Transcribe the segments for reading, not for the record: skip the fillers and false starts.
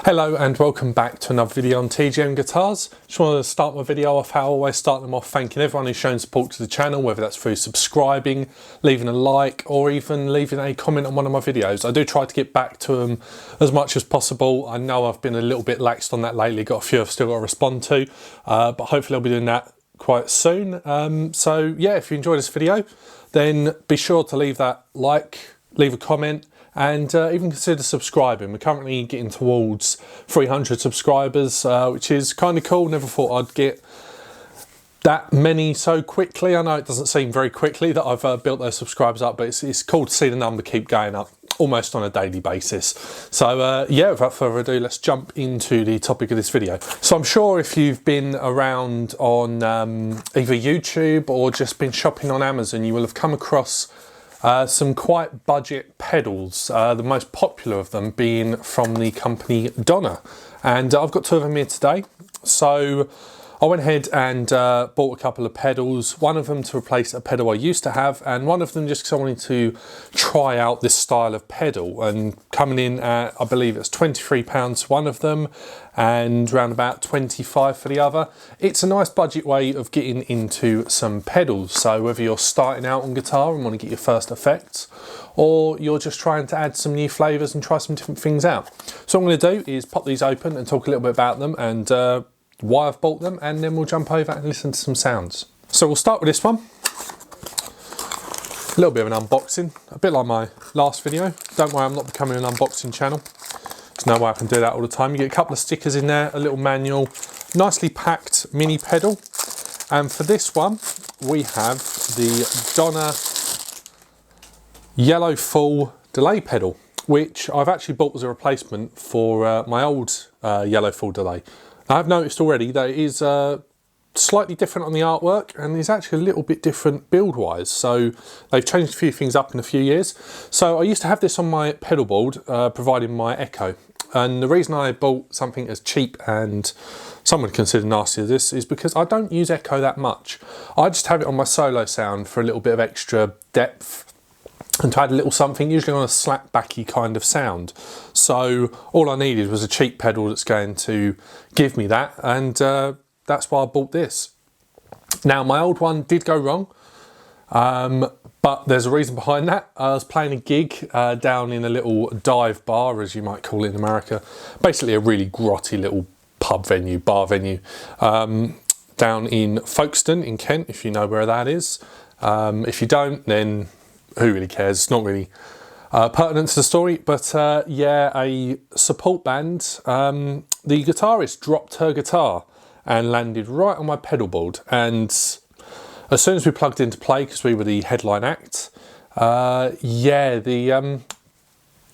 Hello and welcome back to another video on TGM guitars. Just wanted to start my video off how I always start them off, thanking everyone who's shown support to the channel, whether that's through subscribing, leaving a like, or even leaving a comment on one of my videos. I do try to get back to them as much as possible. I know I've been a little bit laxed on that lately, got a few I've still got to respond to, but hopefully I'll be doing that quite soon. So yeah, if you enjoyed this video, then be sure to leave that like, leave a comment, and even consider subscribing. We're currently getting towards 300 subscribers, which is kind of cool. Never thought I'd get that many so quickly. I know it doesn't seem very quickly that I've built those subscribers up, but it's cool to see the number keep going up almost on a daily basis. So yeah, without further ado, let's jump into the topic of this video. So I'm sure if you've been around on either YouTube or just been shopping on Amazon, you will have come across some quite budget pedals, the most popular of them being from the company Donner. And I've got two of them here today. So I went ahead and bought a couple of pedals, one of them to replace a pedal I used to have, and one of them just because I wanted to try out this style of pedal. And coming in at, I believe it's £23 one of them, and around about 25 for the other. It's a nice budget way of getting into some pedals. So whether you're starting out on guitar and want to get your first effects, or you're just trying to add some new flavours and try some different things out. So what I'm going to do is pop these open and talk a little bit about them and why I've bought them, and then we'll jump over and listen to some sounds. So we'll start with this one. A little bit of an unboxing, a bit like my last video. Don't worry, I'm not becoming an unboxing channel. There's no way I can do that all the time. You get a couple of stickers in there, a little manual, nicely packed mini pedal. And for this one, we have the Donner Yellow Full delay pedal, which I've actually bought as a replacement for my old Yellow Full delay. I've noticed already that it is slightly different on the artwork, and is actually a little bit different build wise. So they've changed a few things up in a few years. So I used to have this on my pedal board, providing my Echo. And the reason I bought something as cheap and some would consider nasty as this is because I don't use Echo that much. I just have it on my solo sound for a little bit of extra depth, and to add a little something, usually on a slap backy kind of sound. So all I needed was a cheap pedal that's going to give me that, and that's why I bought this. Now my old one did go wrong, but there's a reason behind that. I was playing a gig down in a little dive bar, as you might call it in America. Basically a really grotty little pub venue, bar venue, down in Folkestone in Kent, if you know where that is. If you don't, then who really cares? It's not really pertinent to the story, but yeah, a support band, the guitarist dropped her guitar and landed right on my pedal board. And as soon as we plugged into play, because we were the headline act, yeah, the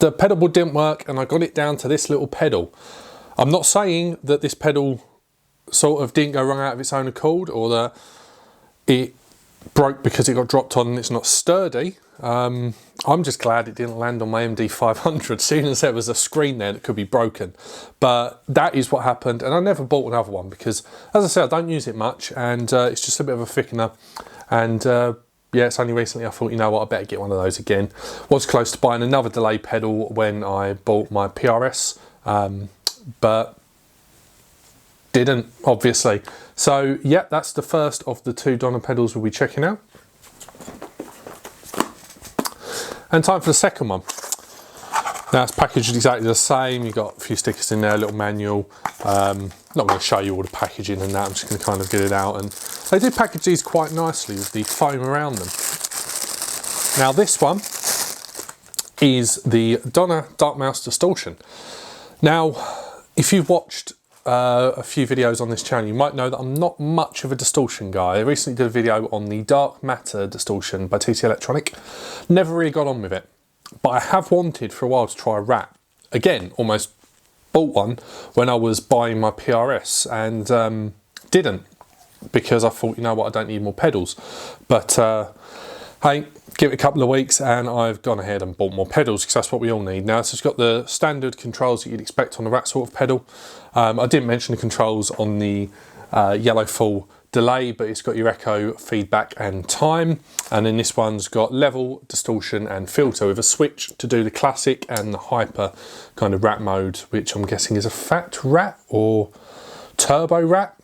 pedal board didn't work, and I got it down to this little pedal. I'm not saying that this pedal sort of didn't go wrong out of its own accord, or that it broke because it got dropped on and it's not sturdy. I'm just glad it didn't land on my MD500, seeing as there was a screen there that could be broken. But that is what happened, and I never bought another one because, as I said, I don't use it much, and it's just a bit of a thickener. And yeah, it's only recently I thought, you know what, I better get one of those again. Was close to buying another delay pedal when I bought my PRS, but didn't, obviously. So yeah, that's the first of the two Donner pedals we'll be checking out. And time for the second one. Now it's packaged exactly the same. You've got a few stickers in there, a little manual. Not going to show you all the packaging and that, I'm just going to kind of get it out. And they did package these quite nicely with the foam around them. Now this one is the Donner Dark Mouse Distortion. Now, if you've watched a few videos on this channel, you might know that I'm not much of a distortion guy. I recently did a video on the Dark Matter Distortion by TT Electronic. Never really got on with it, but I have wanted for a while to try a Rat. Again, almost bought one when I was buying my PRS, and didn't, because I thought, you know what, I don't need more pedals. But hey, give it a couple of weeks and I've gone ahead and bought more pedals, because that's what we all need. Now it's got the standard controls that you'd expect on a Rat sort of pedal. I didn't mention the controls on the Yellow Full delay, but it's got your echo, feedback and time. And then this one's got level, distortion and filter with a switch to do the classic and the hyper kind of rat mode, which I'm guessing is a fat rat or turbo rat.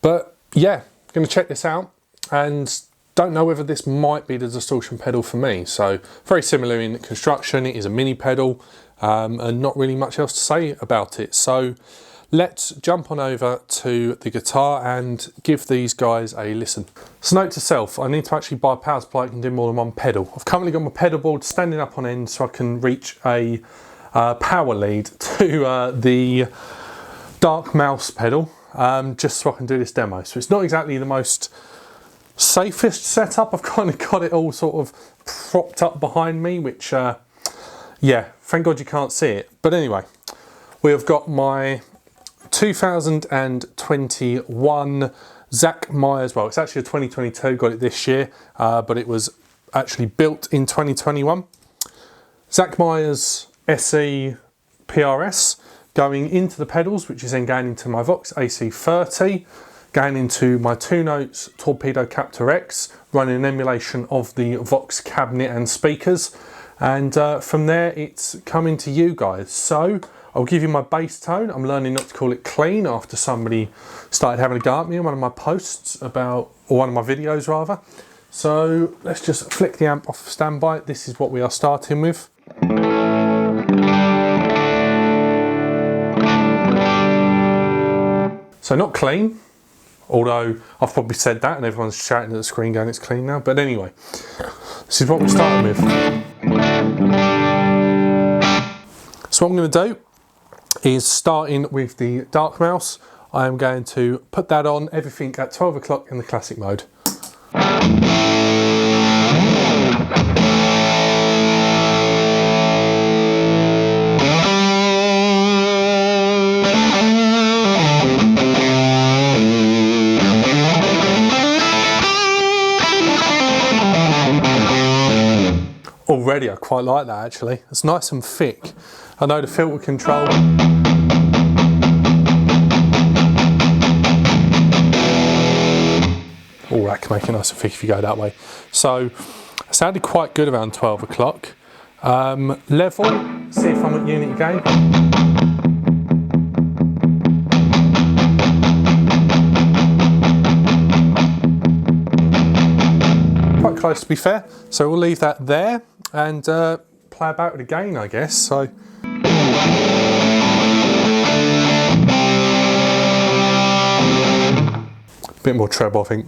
But yeah, going to check this out and don't know whether this might be the distortion pedal for me. So very similar in construction, it is a mini pedal and not really much else to say about it. So let's jump on over to the guitar and give these guys a listen. So note to self, I need to actually buy a power supply that can do more than one pedal. I've currently got my pedal board standing up on end so I can reach a power lead to the Dark Mouse pedal, just so I can do this demo. So it's not exactly the most safest setup. I've kind of got it all sort of propped up behind me, which yeah, thank God you can't see it. But anyway, we have got my 2021 Zach Myers, well it's actually a 2022, got it this year, but it was actually built in 2021. Zach Myers SE PRS going into the pedals, which is then going into my Vox AC30, going into my 2 notes Torpedo Captor X, running an emulation of the Vox cabinet and speakers, and from there it's coming to you guys. So I'll give you my bass tone. I'm learning not to call it clean after somebody started having a go at me on one of my posts about, or one of my videos rather. So let's just flick the amp off standby. This is what we are starting with. So not clean, although I've probably said that and everyone's shouting at the screen going it's clean now, but anyway, this is what we're starting with. So what I'm going to do is, starting with the Dark Mouse, I am going to put that on, everything at 12 o'clock in the classic mode. Already I quite like that actually, it's nice and thick. I know the filter control. Oh, that can make it nice and thick if you go that way. So it sounded quite good around 12 o'clock. Level, see if I'm at unit again. Quite close to be fair, so we'll leave that there and play about it again, I guess. So bit more treble, I think.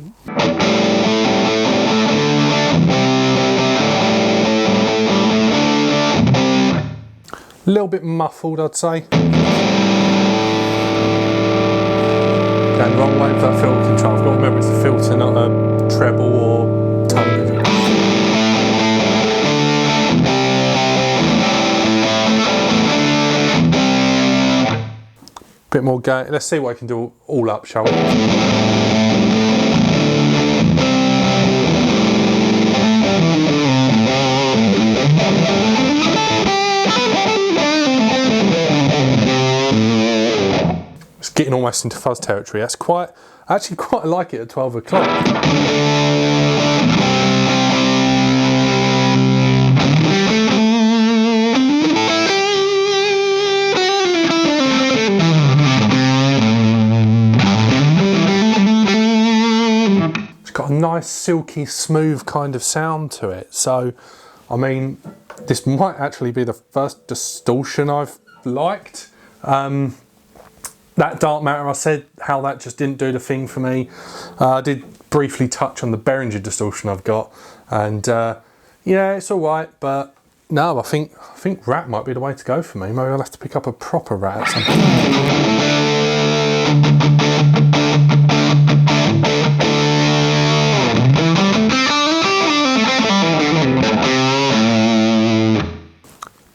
A little bit muffled, I'd say. Going the wrong way with that filter control. I've got to remember it's a filter, not a treble or tongue. Bit more gain. Let's see what I can do all up, shall we? It's getting almost into fuzz territory. That's quite, I actually quite like it at 12 o'clock. Got a nice silky smooth kind of sound to it. So I mean, this might actually be the first distortion I've liked. That dark matter, I said how that just didn't do the thing for me. I did briefly touch on the Behringer distortion I've got, and yeah, it's all right, but no, I think rat might be the way to go for me. Maybe I'll have to pick up a proper rat at some point.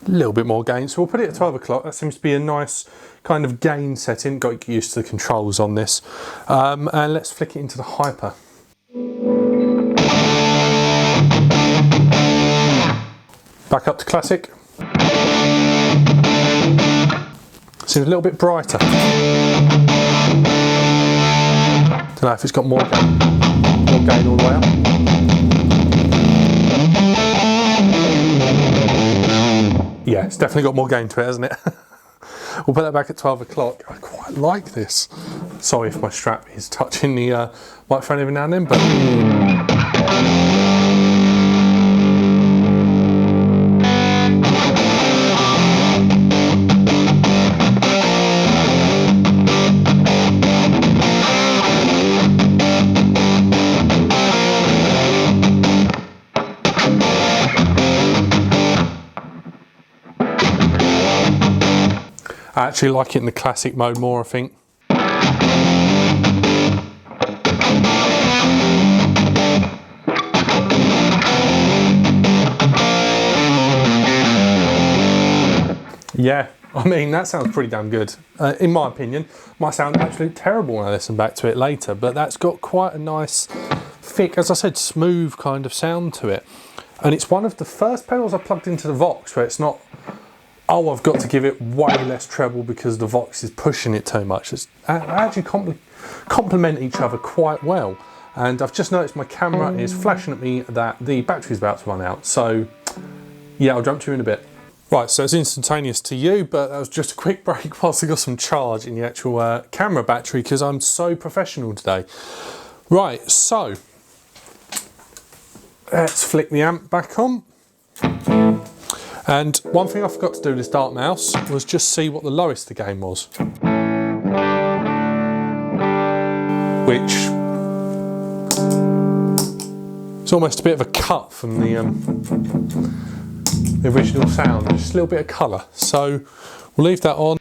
A little bit more gain, so we'll put it at 12 o'clock. That seems to be a nice kind of gain setting. Got to get used to the controls on this. And let's flick it into the hyper. Back up to classic. Seems a little bit brighter. Don't know if it's got more gain all the way up. Yeah, it's definitely got more gain to it, hasn't it? We'll put that back at 12 o'clock. I quite like this. Sorry if my strap is touching the microphone every now and then, but... I actually like it in the classic mode more, I think. Yeah, I mean, that sounds pretty damn good. In my opinion, might sound absolutely terrible when I listen back to it later, but that's got quite a nice, thick, as I said, smooth kind of sound to it. And it's one of the first pedals I plugged into the Vox where it's not, oh, I've got to give it way less treble because the Vox is pushing it too much. They actually complement each other quite well. And I've just noticed my camera is flashing at me that the battery's about to run out. So yeah, I'll jump to you in a bit. Right, so it's instantaneous to you, but that was just a quick break whilst I got some charge in the actual camera battery because I'm so professional today. Right, so let's flick the amp back on. And one thing I forgot to do with this Dark Mouse was just see what the lowest the gain was. Which is almost a bit of a cut from the original sound, just a little bit of colour. So we'll leave that on.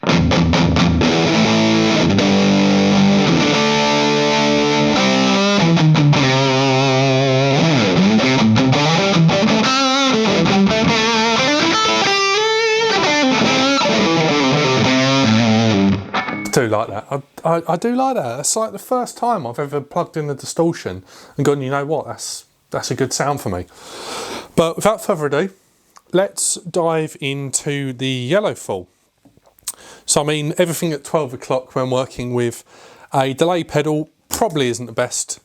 I do like that. I do like that. It's like the first time I've ever plugged in a distortion and gone, you know what, that's a good sound for me. But without further ado, let's dive into the yellow full. So I mean, everything at 12 o'clock when working with a delay pedal probably isn't the best.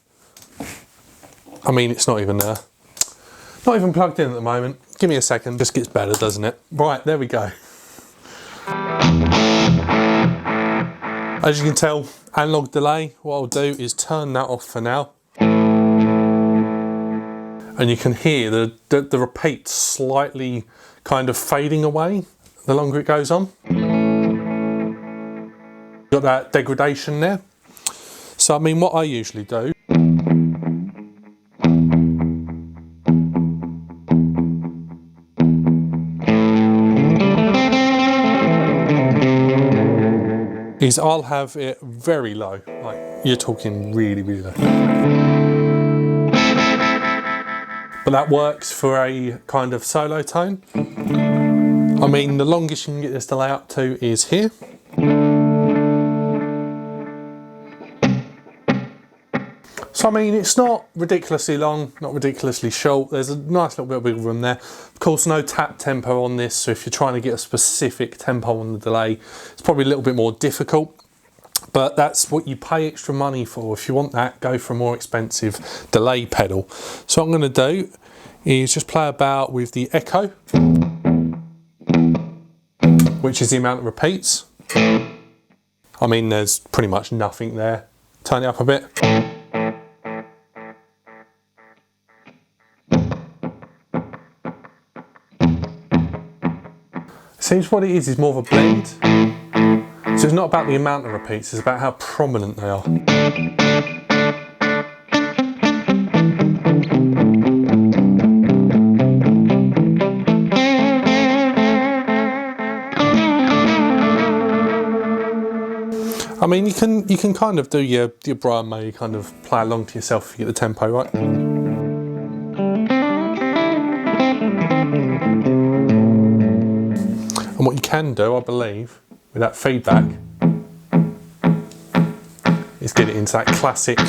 I mean, it's not even plugged in at the moment. Give me a second, just gets better, doesn't it? Right, there we go. As you can tell, analog delay, what I'll do is turn that off for now. And you can hear the repeat slightly kind of fading away the longer it goes on. Got that degradation there. So I mean, what I usually do is I'll have it very low, like you're talking really, really low. But that works for a kind of solo tone. I mean, the longest you can get this delay up to is here. So I mean, it's not ridiculously long, not ridiculously short. There's a nice little bit of wiggle room there. Of course, no tap tempo on this, so if you're trying to get a specific tempo on the delay, it's probably a little bit more difficult. But that's what you pay extra money for. If you want that, go for a more expensive delay pedal. So what I'm going to do is just play about with the echo, which is the amount of repeats. I mean, there's pretty much nothing there. Turn it up a bit. Seems what it is more of a blend. So it's not about the amount of repeats, it's about how prominent they are. I mean, you can kind of do your Brian May, kind of play along to yourself if you get the tempo right. And what you can do, I believe, with that feedback, is get it into that classic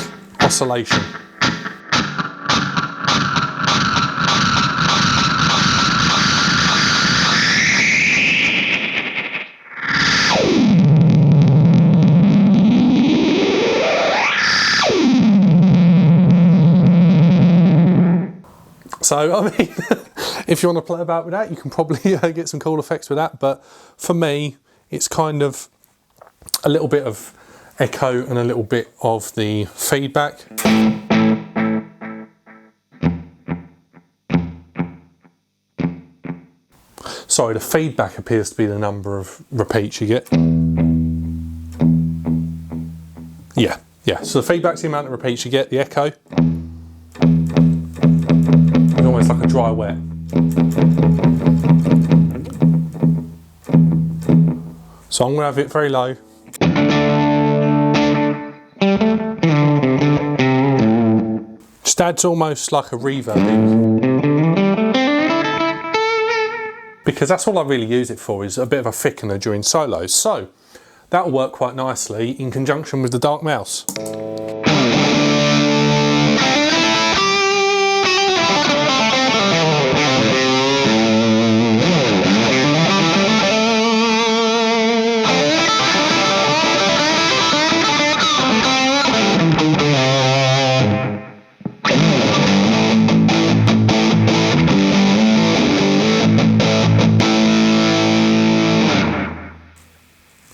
oscillation. So, I mean, if you want to play about with that, you can probably get some cool effects with that. But for me, it's kind of a little bit of echo and a little bit of the feedback. Sorry, the feedback appears to be the number of repeats you get. Yeah, so the feedback's the amount of repeats you get, the echo. It's almost like a dry wet. So I'm going to have it very low. Just adds almost like a reverb in. Because that's all I really use it for, is a bit of a thickener during solos. So that'll work quite nicely in conjunction with the dark mouse.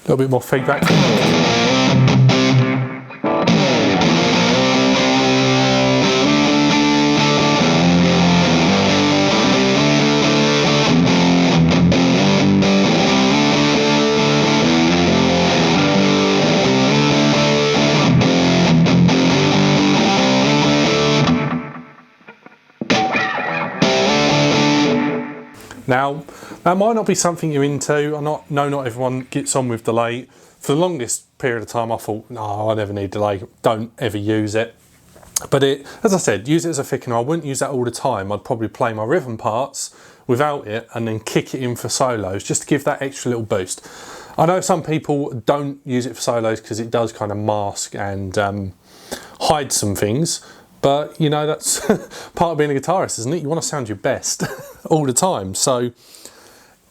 A little bit more feedback. Now, that might not be something you're into. I know not everyone gets on with delay. For the longest period of time, I thought, no, I never need delay. Don't ever use it. But as I said, use it as a thickener. I wouldn't use that all the time. I'd probably play my rhythm parts without it and then kick it in for solos just to give that extra little boost. I know some people don't use it for solos because it does kind of mask and hide some things. But, you know, that's part of being a guitarist, isn't it? You want to sound your best all the time. So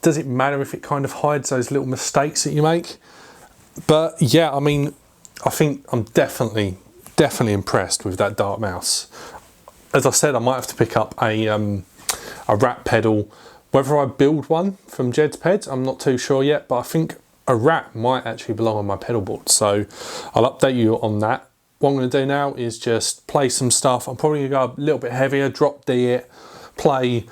does it matter if it kind of hides those little mistakes that you make? But yeah, I mean, I think I'm definitely impressed with that dark mouse. As I said, I might have to pick up a rat pedal. Whether I build one from Jed's Peds, I'm not too sure yet, but I think a rat might actually belong on my pedal board. So I'll update you on that. What I'm going to do now is just play some stuff. I'm probably going to go a little bit heavier, drop D it, play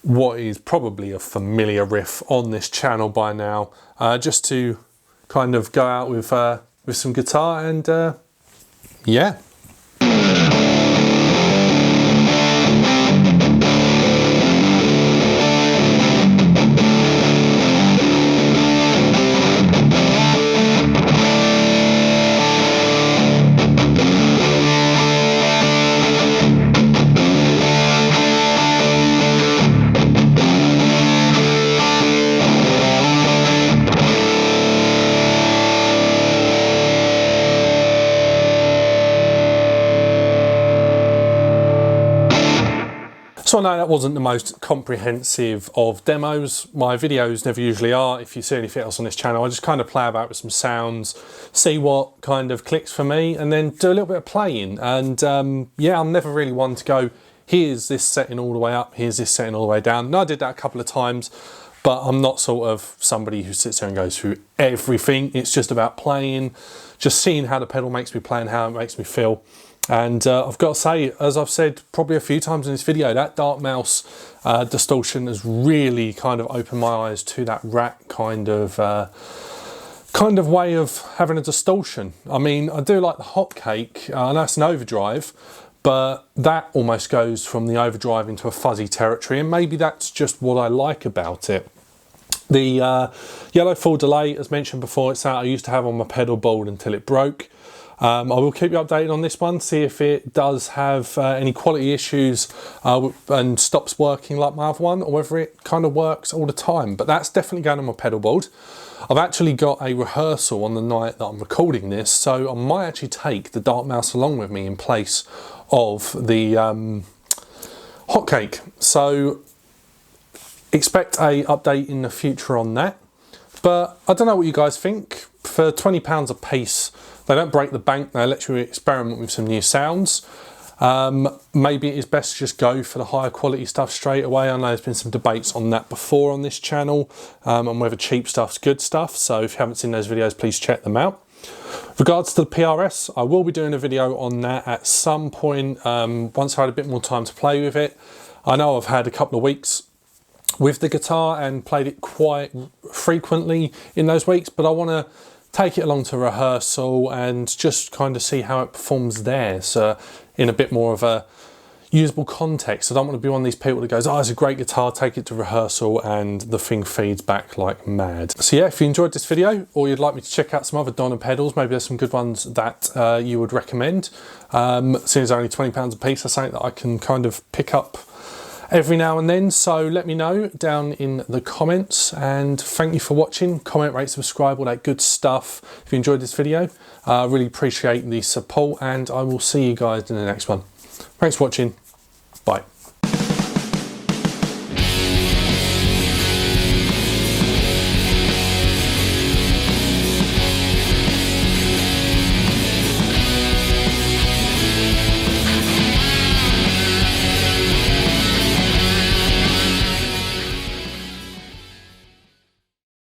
what is probably a familiar riff on this channel by now, just to kind of go out with some guitar and yeah. So I know that wasn't the most comprehensive of demos. My videos never usually are. If you see anything else on this channel, I just kind of play about with some sounds, see what kind of clicks for me, and then do a little bit of playing. And yeah, I'm never really one to go, here's this setting all the way up, here's this setting all the way down. And I did that a couple of times, but I'm not sort of somebody who sits there and goes through everything. It's just about playing, just seeing how the pedal makes me play and how it makes me feel. And I've got to say, as I've said probably a few times in this video, that dark mouse distortion has really kind of opened my eyes to that rat kind of way of having a distortion. I mean, I do like the hotcake, I know it's an overdrive, but that almost goes from the overdrive into a fuzzy territory, and maybe that's just what I like about it. The yellow full delay, as mentioned before, it's that I used to have on my pedal board until it broke. I will keep you updated on this one, see if it does have any quality issues and stops working like my other one, or whether it kind of works all the time. But that's definitely going on my pedal board. I've actually got a rehearsal on the night that I'm recording this, so I might actually take the dark mouse along with me in place of the hotcake. So expect a update in the future on that. But I don't know what you guys think. For £20 a piece, they don't break the bank, they let you experiment with some new sounds. Maybe it is best to just go for the higher quality stuff straight away. I know there's been some debates on that before on this channel, and whether cheap stuff's good stuff. So if you haven't seen those videos, please check them out. Regards to the PRS, I will be doing a video on that at some point, once I had a bit more time to play with it. I know I've had a couple of weeks with the guitar and played it quite frequently in those weeks, but I want to take it along to rehearsal and just kind of see how it performs there, so in a bit more of a usable context. I don't want to be one of these people that goes, oh, it's a great guitar, take it to rehearsal and the thing feeds back like mad. So yeah, if you enjoyed this video or you'd like me to check out some other Donner pedals, maybe there's some good ones that you would recommend. Seeing as they're only £20 a piece, I think that I can kind of pick up every now and then, so let me know down in the comments, and thank you for watching. Comment, rate, subscribe, all that good stuff if you enjoyed this video. I really appreciate the support, and I will see you guys in the next one. Thanks for watching. Bye.